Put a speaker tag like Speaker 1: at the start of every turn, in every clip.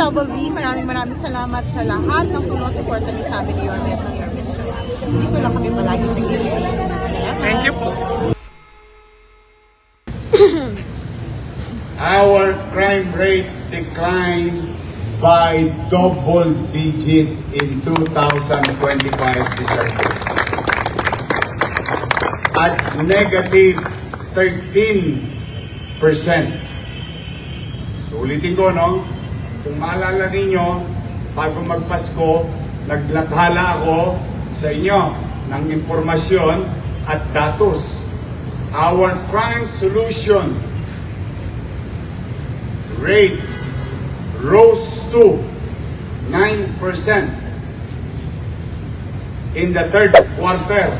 Speaker 1: Double D, maraming salamat sa lahat ng tulong at suporta niyo sa amin ni Yorme at ng Yorme Choice. Dito lang kami palagi sa gilid.
Speaker 2: Thank you po.
Speaker 3: Our crime rate declined by double digit in 2025 December. At negative 13%. So ulitin ko, no? Kung maalala ninyo, bago magpasko, naglathala ako sa inyo ng impormasyon at datos. Our crime solution rate rose to 9% in the third quarter.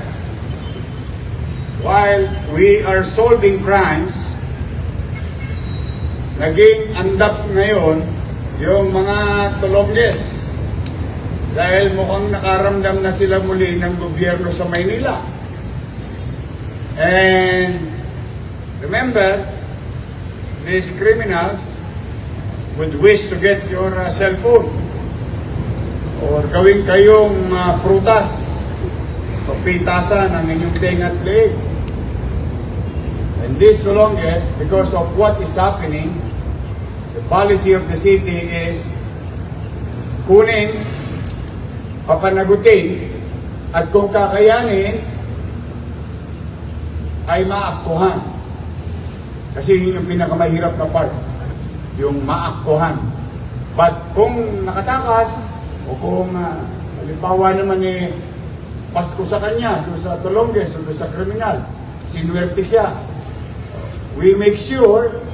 Speaker 3: While we are solving crimes, naging andap ngayon yung mga tulongges dahil mukhang nakaramdam na sila muli ng gobyerno sa Maynila. And remember, these criminals would wish to get your cellphone or gawin kayong prutas, pagpitasan ng inyong tenga at leeg. And this so long as, because of what is happening, the policy of the city is kunin, papanagutin, at kung kakayanin, ay maaktuhan. Kasi yun yung pinakamahirap na part, yung maaktuhan. But kung nakatakas, o kung halimbawa naman pasko sa kanya, doon sa tulongges, o doon sa kriminal, sinuwerte siya, we make sure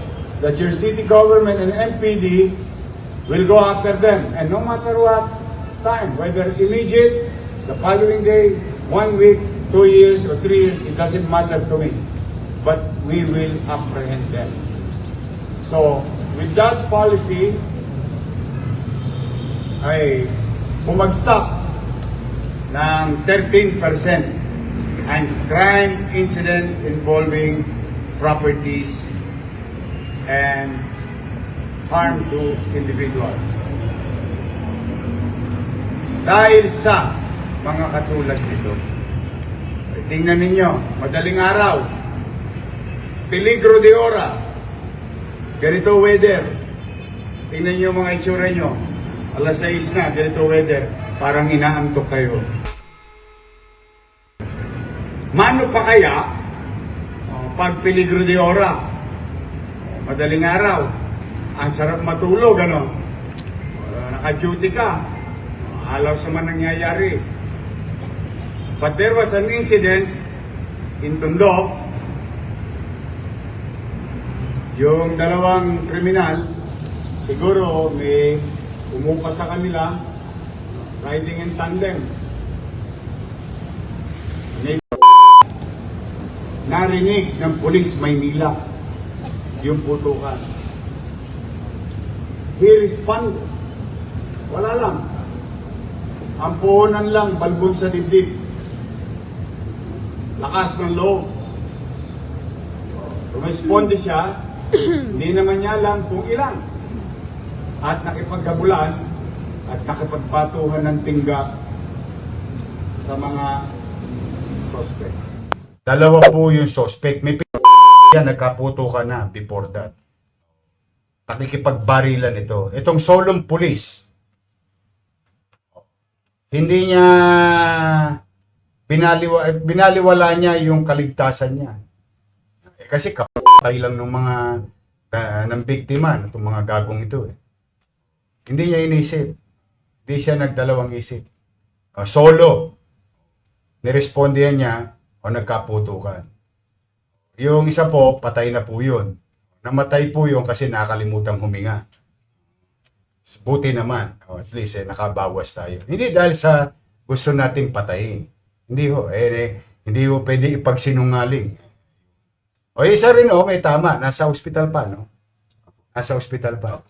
Speaker 3: that your city government and MPD will go after them. And no matter what time, whether immediate, the following day, 1 week, 2 years, or 3 years, it doesn't matter to me. But we will apprehend them. So, with that policy, ay bumagsak ng 13% ang crime incident involving properties and harm to individuals. Dahil sa mga katulad nito, tingnan ninyo, madaling araw, peligro de ora, ganito weather, tingnan nyo mga itsura nyo, alas 6 na, ganito weather, parang inaantok kayo. Mano pa kaya, pag peligro de ora, madaling araw, ang sarap matulog, ano? Naka-duty ka, alaw sa man nangyayari. But there was an incident in Tondo, yung dalawang kriminal, siguro may umupa sa kanila, riding in tandem. Narinig ng Police Maynila yung putukan. He responded. Wala lang. Ang puhunan lang, balbon sa dibdib. Lakas ng loob. Rumisponde siya, hindi naman niya alam kung ilan. At nakipagkabulan at nakipagpatuhan ng tingga sa mga suspect. Dalawa po yung suspect. May yan, nagkaputukan na before that. Pakikipagbarilan ito. Itong solong police, hindi niya binaliwala niya yung kaligtasan niya. Kasi kapatay lang ng mga ng biktima, itong mga gagong ito. Hindi niya inisip. Hindi siya nagdalawang isip. Solo. Nirespondihan niya o nagkaputukan. Yung isa po, patay na po yun. Namatay po yun kasi nakalimutang huminga. Buti naman. At least nakabawas tayo. Hindi dahil sa gusto nating patayin. Hindi ho. Hindi ho pwede ipagsinungaling. O isa rin may tama. Nasa ospital pa, no? Nasa ospital pa.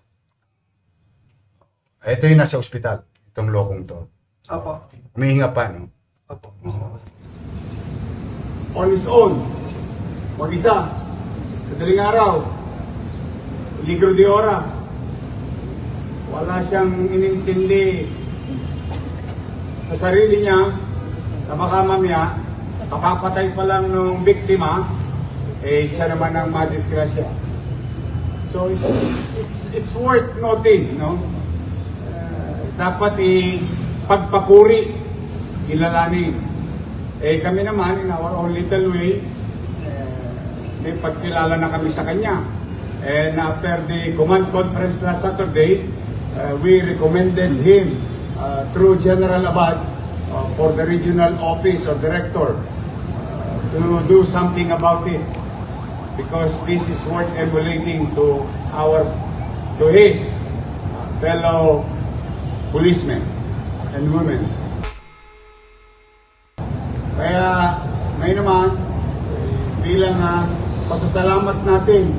Speaker 3: Ito yung nasa ospital. Itong lokong to.
Speaker 2: Opo.
Speaker 3: Humihinga pa, no?
Speaker 2: Opo.
Speaker 3: On his own. Mag-isa. Madaling araw. Peligro de ora. wala siyang inintindi sa sarili niya, na baka mamaya, kapapatay pa lang ng biktima, eh siya naman ang madisgrasya. So it's worth noting, no? Dapat pagpapuri, kilalanin. Eh kami naman, in our own little way, may pagkilala na kami sa kanya. And after the command conference last Saturday, we recommended him through General Abad for the regional office or director to do something about it. Because this is worth emulating to his fellow policemen and women. Kaya ngayon naman, bilang pasasalamat natin,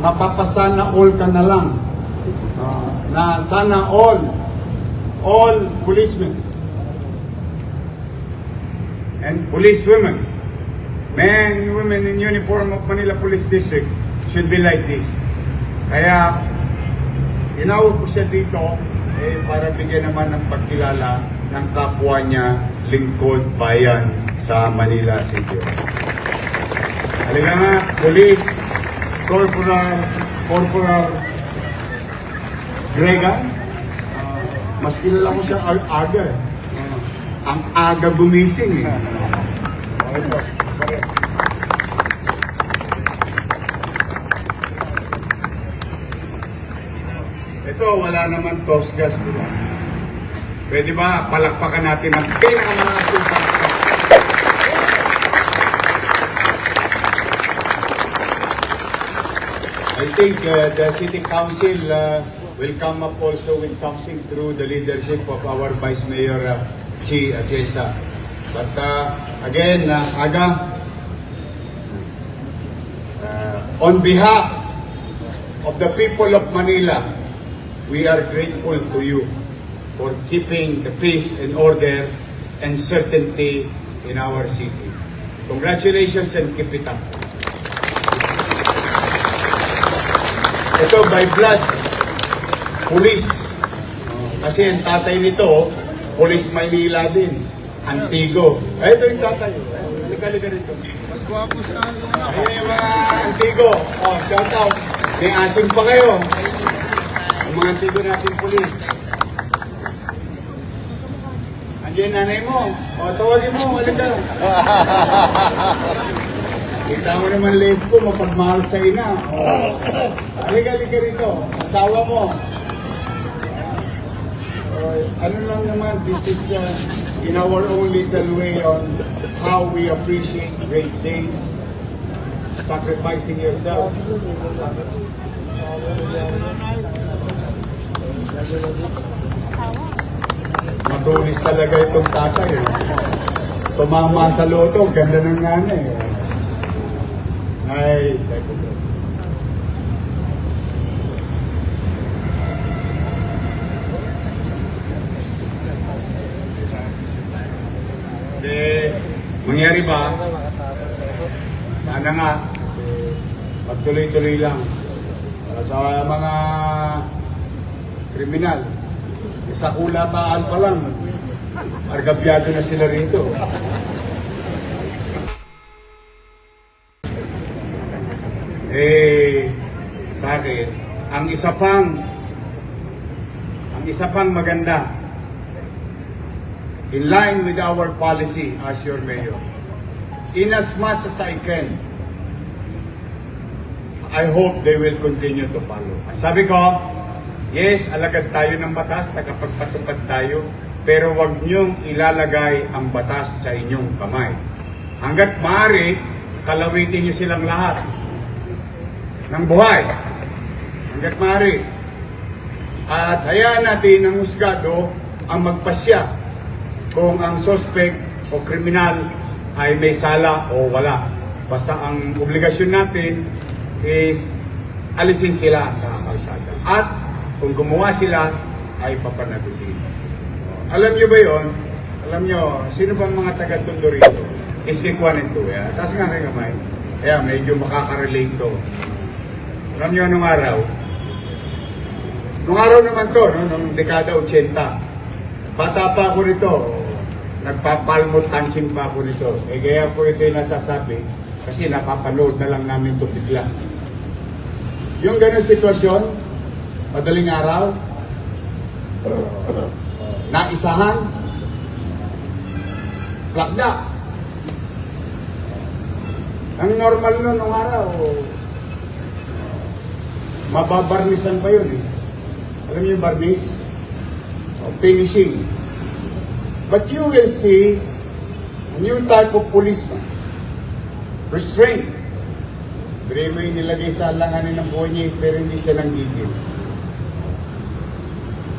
Speaker 3: mapapasana all ka na lang. Na sana all policemen and policewomen, men and women in uniform of Manila Police District should be like this. Kaya inawag ko siya dito para bigyan naman ng pagkilala ng kapwa niya lingkod bayan sa Manila City. Halika nga, Police Corporal Grega. Mas kilala ko siya aga. Ang aga gumising eh. Ito, wala naman toast gas, di ba? Pwede ba palakpakan natin ang pinakamalakas kong palakpak? I think the City Council will come up also with something through the leadership of our Vice Mayor Chi Atiesa. But again, Aga, on behalf of the people of Manila, we are grateful to you for keeping the peace and order and certainty in our city. Congratulations and keep it up. Ito, by blood, police. Kasi ang tatay nito, Police Maynila din. Antigo. Ito yung tatay. Liga rito.
Speaker 2: Mas guwapo sa
Speaker 3: Ayan yung mga Antigo. Oh, shout out. May asim pa kayo. Ang mga Antigo natin police. Andiyan nanay mo. O, tawagin mo. Halika. Kita mo naman, Lesko, mapagmahal sa ina. O, halika rito. Asawa mo. Ano lang naman, this is in our own little way on how we appreciate great days, sacrificing yourself. Matulis talaga itong tatay. Tumama sa loto, ganda ng nanay. Ay, mangyari ba? Sana nga, magtuloy-tuloy lang. Para sa mga kriminal, sa kulataan pa lang, argabyado na sila rito. Sa akin, ang isa pang maganda, in line with our policy as your mayor, in as much as I can, I hope they will continue to follow. Sabi ko, yes, alagad tayo ng batas, tagapagpatupad tayo, pero wag niyong ilalagay ang batas sa inyong kamay. Hanggat maaari, kalawitin niyo silang lahat ng buhay. Hanggat maaari. At hayaan natin ang husgado ang magpasya kung ang suspect o kriminal ay may sala o wala. Basta ang obligasyon natin is alisin sila sa kalsada. At kung gumawa sila, ay papanatili. Alam nyo ba yon? Alam nyo, sino bang mga taga-Tondo rito? District 1 and 2. Yeah? Taas nga kayo kamay. Kaya medyo makaka-relate to. Alam nyo anong araw? Nung araw naman to, no, nung dekada 80, bata pa ako nito, nagpapalmot punching pa ako nito. Kaya po ito yung nasasabi, kasi napapanood na lang namin ito bigla. Yung ganun sitwasyon, madaling araw, naisahan, plakda. Ang normal nun nung araw, mababarnisan pa yun eh. Alam niyo yung barnis? Finishing. But you will see a new type of policeman. Restraint. Pero mo yung nilagay sa alanganin ng buhay niya, pero hindi siya nanggigil.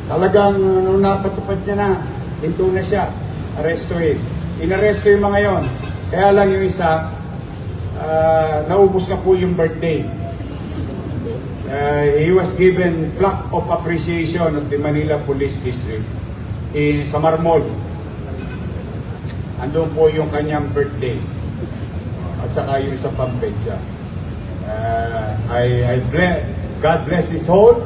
Speaker 3: Talagang nung napatupad niya na, hinto na siya, arestuhin. Inaresto yung mga yon. Kaya lang yung isa, naubos na po yung birthday. He was given plaque of appreciation of the Manila Police District in Samarmol. Andun po yung kanyang birthday. At saka yung sa Pampecha. God bless his soul.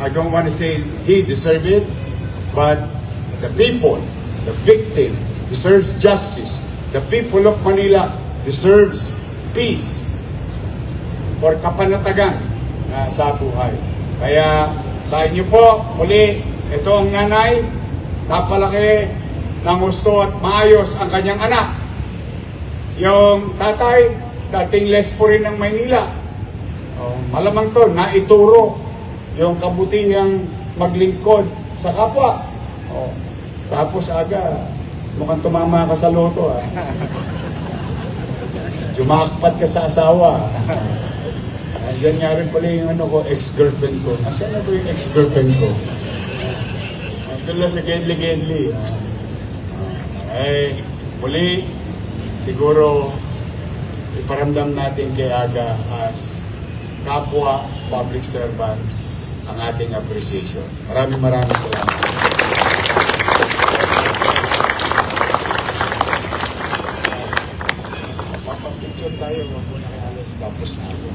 Speaker 3: I don't want to say he deserved it, but the people, the victim, deserves justice. The people of Manila deserves peace or kapanatagan sa buhay. Kaya sa inyo po, muli, ito ang nanay, napalaki ng gusto at maayos ang kanyang anak. Yung tatay, dating lespo rin ng Maynila. Malamang to, naituro yung kabutihang maglingkod sa kapwa. Tapos aga, mukhang tumama ka sa loto. Jumakpat ka sa asawa. Yan nga rin pala yung ex-girlfriend ko. Asan na po yung ex-girlfriend ko? Doon lang sa Gedli. Muli, siguro, iparamdam natin kay Aga as kapwa public servant ang ating appreciation. Maraming salamat. Papapicture tayo, wag mo na kay Alice, tapos na ako.